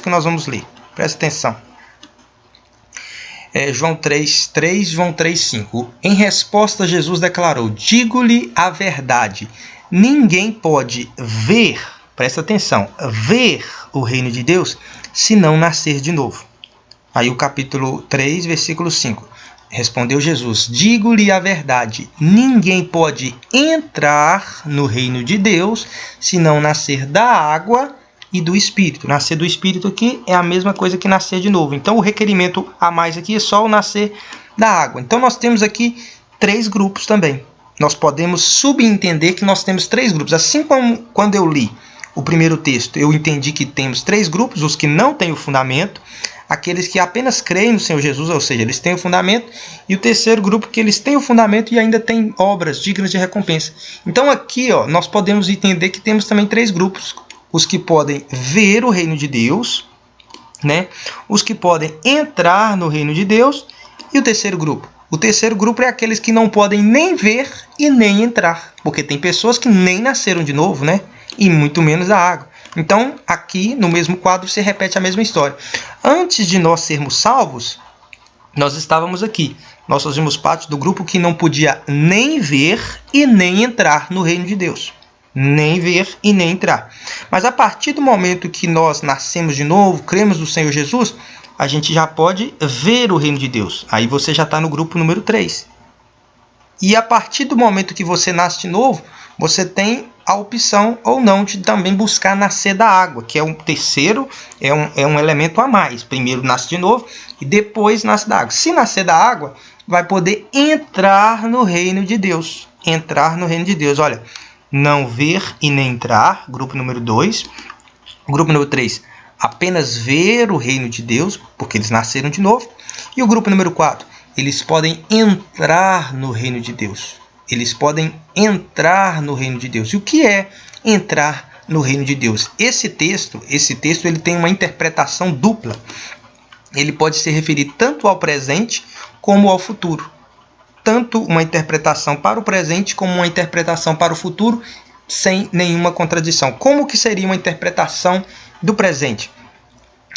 que nós vamos ler. Presta atenção. João 3:3, João 3:5. Em resposta, Jesus declarou: digo-lhe a verdade, ninguém pode ver, presta atenção, ver o reino de Deus se não nascer de novo. Aí o capítulo 3, versículo 5. Respondeu Jesus: digo-lhe a verdade, ninguém pode entrar no reino de Deus se não nascer da água e do Espírito. Nascer do Espírito aqui é a mesma coisa que nascer de novo. Então o requerimento a mais aqui é só o nascer da água. Então nós temos aqui 3 grupos também. Nós podemos subentender que nós temos 3 grupos. Assim como quando eu li o primeiro texto, eu entendi que temos 3 grupos: os que não têm o fundamento, aqueles que apenas creem no Senhor Jesus, ou seja, eles têm o fundamento, e o terceiro grupo que eles têm o fundamento e ainda têm obras dignas de recompensa. Então aqui nós podemos entender que temos também 3 grupos: os que podem ver o reino de Deus, né? Os que podem entrar no reino de Deus, e o terceiro grupo. O terceiro grupo é aqueles que não podem nem ver e nem entrar, porque tem pessoas que nem nasceram de novo, né? E muito menos da água. Então, aqui no mesmo quadro se repete a mesma história. Antes de nós sermos salvos, nós estávamos aqui. Nós fazíamos parte do grupo que não podia nem ver e nem entrar no reino de Deus. Nem ver e nem entrar. Mas a partir do momento que nós nascemos de novo, cremos no Senhor Jesus, a gente já pode ver o reino de Deus. Aí você já está no grupo número 3. E a partir do momento que você nasce de novo, você tem a opção ou não de também buscar nascer da água, que é um terceiro, é um elemento a mais. Primeiro nasce de novo e depois nasce da água. Se nascer da água, vai poder entrar no reino de Deus. Entrar no reino de Deus. Olha, não ver e nem entrar, grupo número 2. Grupo número 3, apenas ver o reino de Deus, porque eles nasceram de novo. E o grupo número 4, eles podem entrar no reino de Deus. Eles podem entrar no reino de Deus. E o que é entrar no reino de Deus? Esse texto ele tem uma interpretação dupla. Ele pode se referir tanto ao presente como ao futuro. Tanto uma interpretação para o presente como uma interpretação para o futuro, sem nenhuma contradição. Como que seria uma interpretação do presente?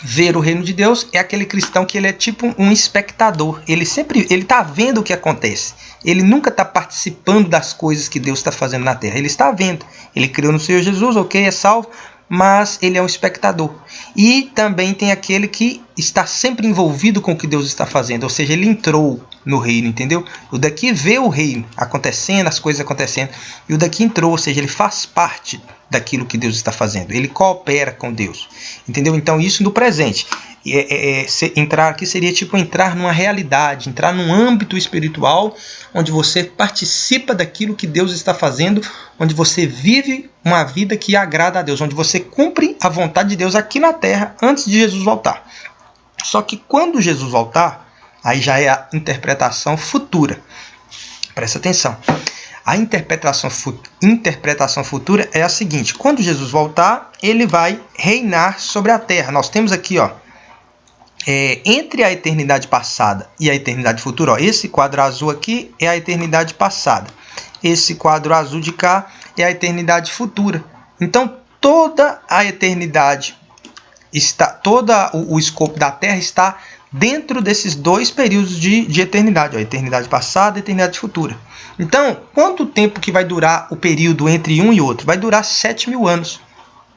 Ver o reino de Deus é aquele cristão que ele é tipo um espectador. Ele está vendo o que acontece. Ele nunca está participando das coisas que Deus está fazendo na terra. Ele está vendo. Ele creu no Senhor Jesus, ok, é salvo, mas ele é um espectador. E também tem aquele que está sempre envolvido com o que Deus está fazendo, ou seja, ele entrou no reino, entendeu? O daqui vê o reino acontecendo, as coisas acontecendo, e o daqui entrou, ou seja, ele faz parte daquilo que Deus está fazendo, ele coopera com Deus, entendeu? Então isso no presente. Entrar aqui seria tipo entrar numa realidade, entrar num âmbito espiritual, onde você participa daquilo que Deus está fazendo, onde você vive uma vida que agrada a Deus, onde você cumpre a vontade de Deus aqui na terra antes de Jesus voltar. Só que quando Jesus voltar, aí já é a interpretação futura. Presta atenção. A interpretação futura é a seguinte: quando Jesus voltar, ele vai reinar sobre a terra. Nós temos aqui, entre a eternidade passada e a eternidade futura, esse quadro azul aqui é a eternidade passada. Esse quadro azul de cá é a eternidade futura. Então, toda a eternidade todo o escopo da Terra está dentro desses 2 períodos de eternidade, a eternidade passada e a eternidade futura. Então, quanto tempo que vai durar o período entre um e outro? Vai durar 7.000 anos.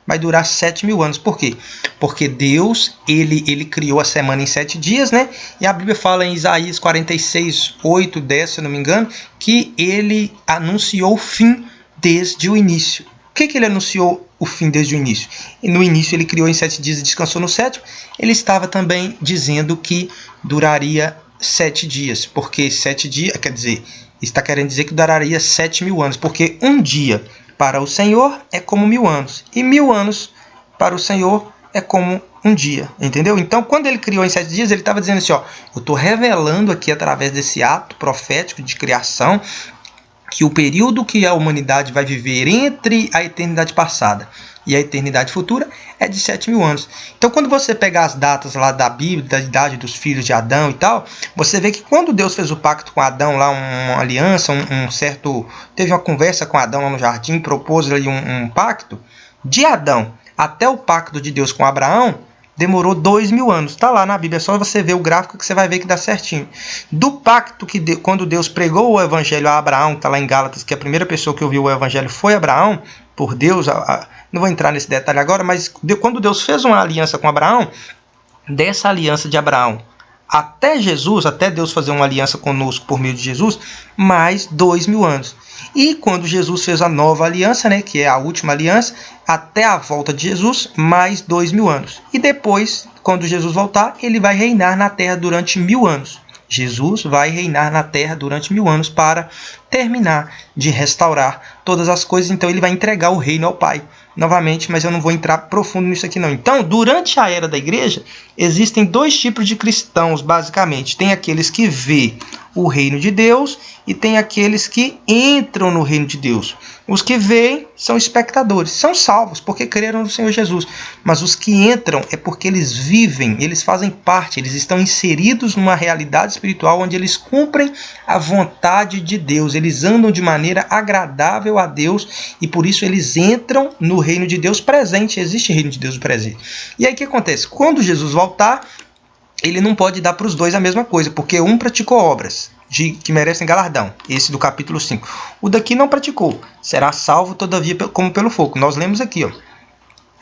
Vai durar 7.000 anos. Por quê? Porque Deus, ele criou a semana em 7 dias, né? E a Bíblia fala em Isaías 46, 8, 10, se eu não me engano, que ele anunciou o fim desde o início. O que ele anunciou o fim desde o início? E no início ele criou em 7 dias e descansou no 7º. Ele estava também dizendo que duraria 7 dias. Porque 7 dias, quer dizer, está querendo dizer que duraria 7.000 anos. Porque um dia para o Senhor é como 1.000 anos. E 1.000 anos para o Senhor é como um dia. Entendeu? Então, quando ele criou em 7 dias, ele estava dizendo assim, eu estou revelando aqui através desse ato profético de criação, que o período que a humanidade vai viver entre a eternidade passada e a eternidade futura é de 7.000 anos. Então, quando você pegar as datas lá da Bíblia, da idade dos filhos de Adão e tal, você vê que quando Deus fez o pacto com Adão, lá uma aliança, teve uma conversa com Adão lá no jardim, propôs ali um pacto, de Adão até o pacto de Deus com Abraão, demorou 2000 anos. Está lá na Bíblia, é só você ver o gráfico que você vai ver que dá certinho. Do pacto que quando Deus pregou o evangelho a Abraão, está lá em Gálatas, que a primeira pessoa que ouviu o evangelho foi Abraão, por Deus, não vou entrar nesse detalhe agora, mas quando Deus fez uma aliança com Abraão, dessa aliança de Abraão até Jesus, até Deus fazer uma aliança conosco por meio de Jesus, mais 2000 anos. E quando Jesus fez a nova aliança, né, que é a última aliança, até a volta de Jesus, mais 2000 anos. E depois, quando Jesus voltar, ele vai reinar na terra durante 1000 anos. Jesus vai reinar na terra durante 1000 anos para terminar de restaurar todas as coisas. Então ele vai entregar o reino ao Pai. Novamente, mas eu não vou entrar profundo nisso aqui não. Então, durante a era da igreja, existem dois tipos de cristãos, basicamente. Tem aqueles que vê o reino de Deus e tem aqueles que entram no reino de Deus. Os que veem são espectadores, são salvos porque creram no Senhor Jesus. Mas os que entram é porque eles vivem, eles fazem parte, eles estão inseridos numa realidade espiritual onde eles cumprem a vontade de Deus. Eles andam de maneira agradável a Deus e por isso eles entram no reino de Deus presente. Existe reino de Deus presente. E aí o que acontece? Quando Jesus voltar, ele não pode dar para os dois a mesma coisa, porque um praticou obras que merecem galardão, esse do capítulo 5. O daqui não praticou, será salvo todavia como pelo fogo. Nós lemos aqui, ó.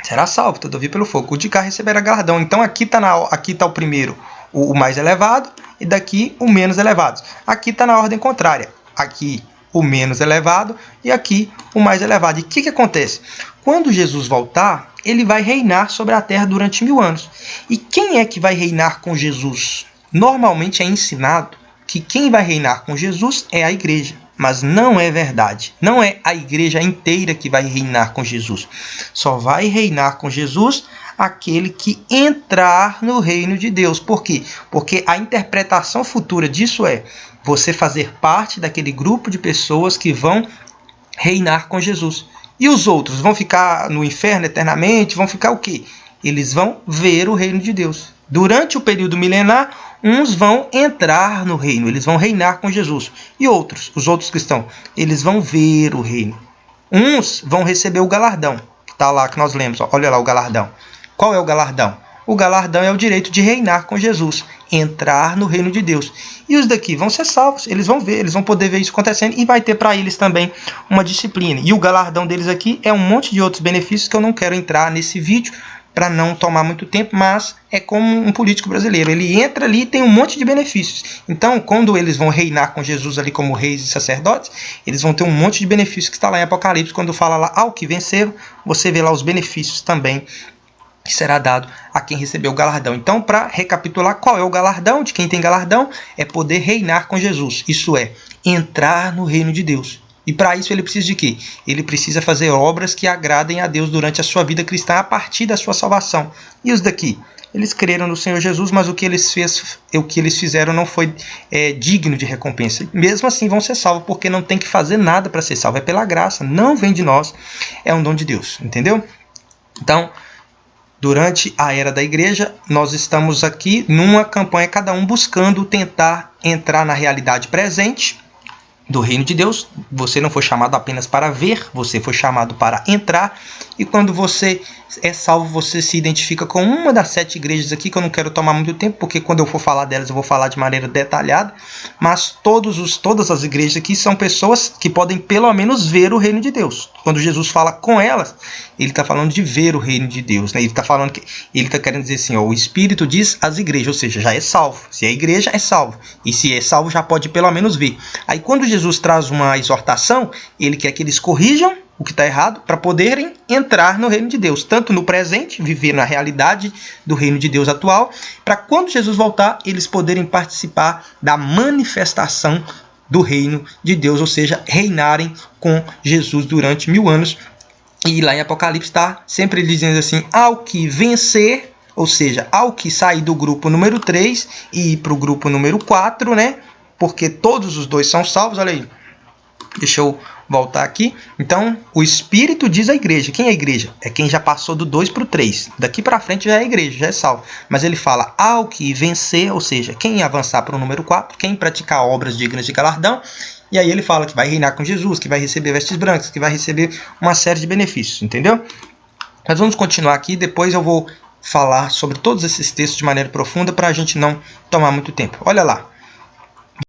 Será salvo todavia pelo fogo. O de cá receberá galardão. Então aqui está o primeiro, o mais elevado, e daqui o menos elevado. Aqui está na ordem contrária. Aqui o menos elevado e aqui o mais elevado. E o que acontece? Quando Jesus voltar, ele vai reinar sobre a terra durante 1000 anos. E quem é que vai reinar com Jesus? Normalmente é ensinado que quem vai reinar com Jesus é a igreja. Mas não é verdade. Não é a igreja inteira que vai reinar com Jesus. Só vai reinar com Jesus aquele que entrar no reino de Deus. Por quê? Porque a interpretação futura disso é você fazer parte daquele grupo de pessoas que vão reinar com Jesus. E os outros vão ficar no inferno eternamente? Vão ficar o quê? Eles vão ver o reino de Deus. Durante o período milenar, uns vão entrar no reino, eles vão reinar com Jesus. E outros, os outros cristãos, eles vão ver o reino. Uns vão receber o galardão, que está lá, que nós lemos. Ó, olha lá o galardão. Qual é o galardão? O galardão é o direito de reinar com Jesus, entrar no reino de Deus. E os daqui vão ser salvos, eles vão ver, eles vão poder ver isso acontecendo e vai ter para eles também uma disciplina. E o galardão deles aqui é um monte de outros benefícios que eu não quero entrar nesse vídeo para não tomar muito tempo, mas é como um político brasileiro. Ele entra ali e tem um monte de benefícios. Então, quando eles vão reinar com Jesus ali como reis e sacerdotes, eles vão ter um monte de benefícios que está lá em Apocalipse. Quando fala lá ao que venceram, você vê lá os benefícios também que será dado a quem recebeu o galardão. Então, para recapitular, qual é o galardão de quem tem galardão? É poder reinar com Jesus. Isso é, entrar no reino de Deus. E para isso ele precisa de quê? Ele precisa fazer obras que agradem a Deus durante a sua vida cristã a partir da sua salvação. E os daqui? Eles creram no Senhor Jesus, mas o que eles fizeram não foi digno de recompensa. Mesmo assim vão ser salvos, porque não tem que fazer nada para ser salvo. É pela graça, não vem de nós, é um dom de Deus. Entendeu? Então, durante a era da igreja, nós estamos aqui numa campanha, cada um buscando tentar entrar na realidade presente do reino de Deus. Você não foi chamado apenas para ver, você foi chamado para entrar. E quando você é salvo, você se identifica com uma das 7 igrejas aqui, que eu não quero tomar muito tempo, porque quando eu for falar delas eu vou falar de maneira detalhada. Mas todas as igrejas aqui são pessoas que podem pelo menos ver o reino de Deus. Quando Jesus fala com elas, ele está falando de ver o reino de Deus, né? Ele está querendo dizer assim, ó, o Espírito diz às igrejas, ou seja, já é salvo. Se é igreja, é salvo. E se é salvo, já pode pelo menos ver. Aí quando Jesus traz uma exortação, ele quer que eles corrijam o que está errado para poderem entrar no reino de Deus, tanto no presente, viver na realidade do reino de Deus atual, para quando Jesus voltar, eles poderem participar da manifestação do reino de Deus, ou seja, reinarem com Jesus durante 1000 anos. E lá em Apocalipse está sempre dizendo assim, ao que vencer, ou seja, ao que sair do grupo número 3 e ir para o grupo número 4, né? Porque todos os dois são salvos, olha aí. Deixa eu voltar aqui. Então, o Espírito diz à igreja. Quem é a igreja? É quem já passou do 2 para o 3. Daqui para frente já é a igreja, já é salvo. Mas ele fala ao que vencer, ou seja, quem avançar para o número 4, quem praticar obras dignas de galardão. E aí ele fala que vai reinar com Jesus, que vai receber vestes brancas, que vai receber uma série de benefícios, entendeu? Mas vamos continuar aqui, depois eu vou falar sobre todos esses textos de maneira profunda para a gente não tomar muito tempo. Olha lá.